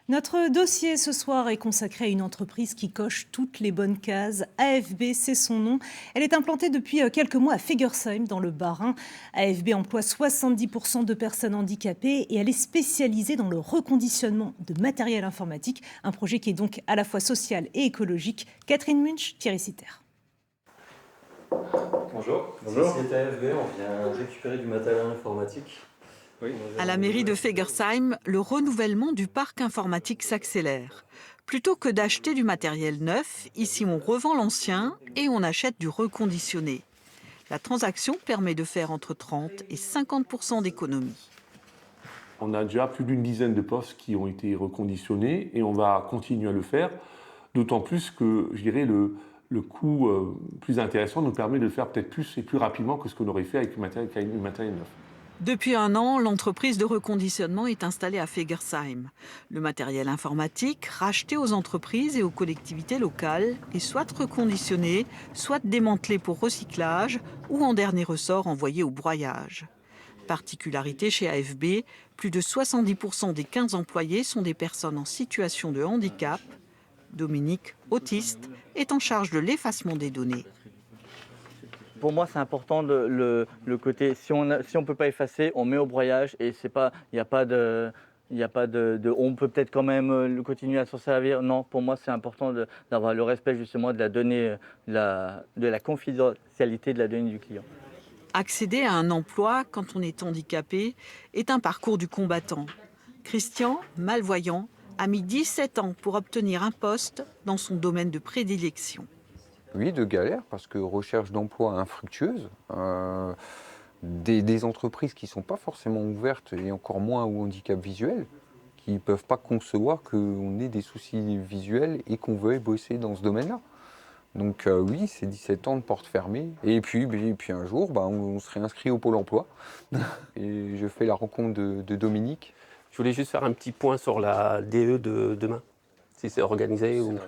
Notre dossier ce soir est consacré à une entreprise qui coche toutes les bonnes cases. AFB, c'est son nom. Elle est implantée depuis quelques mois à Fegersheim, dans le Bas-Rhin. AFB emploie 70% de personnes handicapées et elle est spécialisée dans le reconditionnement de matériel informatique. Un projet qui est donc à la fois social et écologique. Catherine Munch, Thierry Sitter. Bonjour. Bonjour. Ici c'est AFB, on vient récupérer du matériel informatique. Oui. À la mairie de Fegersheim, le renouvellement du parc informatique s'accélère. Plutôt que d'acheter du matériel neuf, ici on revend l'ancien et on achète du reconditionné. La transaction permet de faire entre 30 et 50% d'économies. On a déjà plus d'une dizaine de postes qui ont été reconditionnés et on va continuer à le faire, d'autant plus que, je dirais, le coût plus intéressant nous permet de le faire peut-être plus et plus rapidement que ce qu'on aurait fait avec du matériel neuf. Depuis un an, l'entreprise de reconditionnement est installée à Fegersheim. Le matériel informatique, racheté aux entreprises et aux collectivités locales, est soit reconditionné, soit démantelé pour recyclage ou en dernier ressort envoyé au broyage. Particularité chez AFB, plus de 70% des 15 employés sont des personnes en situation de handicap. Dominique, autiste, est en charge de l'effacement des données. Pour moi, c'est important le côté, si on ne peut pas effacer, on met au broyage et il n'y a pas de... on peut peut-être quand même continuer à s'en servir. Non, pour moi, c'est important d'avoir le respect justement de la donnée, de la confidentialité de la donnée du client. Accéder à un emploi quand on est handicapé est un parcours du combattant. Christian, malvoyant, a mis 17 ans pour obtenir un poste dans son domaine de prédilection. Oui, de galère, parce que recherche d'emploi infructueuse, des entreprises qui ne sont pas forcément ouvertes et encore moins au handicap visuel, qui ne peuvent pas concevoir qu'on ait des soucis visuels et qu'on veuille bosser dans ce domaine-là. Donc oui, c'est 17 ans de porte fermée. Et puis un jour, on se réinscrit au Pôle emploi. Et je fais la rencontre de Dominique. Je voulais juste faire un petit point sur la DE de demain, si c'est organisé ou...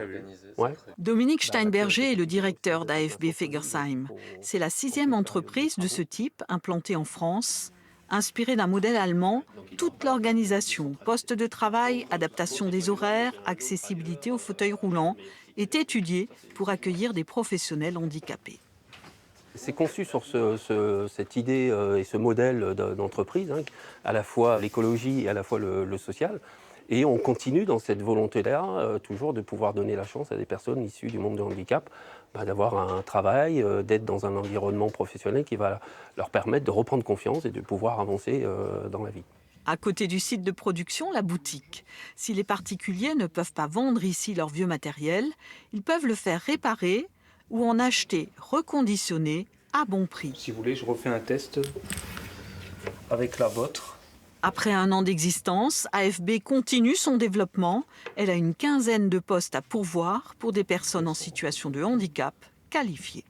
Ouais. Dominique Steinberger est le directeur d'AFB Fegersheim. C'est la 6e entreprise de ce type implantée en France. Inspirée d'un modèle allemand, toute l'organisation, poste de travail, adaptation des horaires, accessibilité aux fauteuils roulants, est étudiée pour accueillir des professionnels handicapés. C'est conçu sur cette idée et ce modèle d'entreprise, à la fois l'écologie et à la fois le social. Et on continue dans cette volonté-là, toujours de pouvoir donner la chance à des personnes issues du monde du handicap, d'avoir un travail, d'être dans un environnement professionnel qui va leur permettre de reprendre confiance et de pouvoir avancer dans la vie. À côté du site de production, la boutique. Si les particuliers ne peuvent pas vendre ici leur vieux matériel, ils peuvent le faire réparer ou en acheter reconditionné à bon prix. Si vous voulez, je refais un test avec la vôtre. Après un an d'existence, AFB continue son développement. Elle a une quinzaine de postes à pourvoir pour des personnes en situation de handicap qualifiées.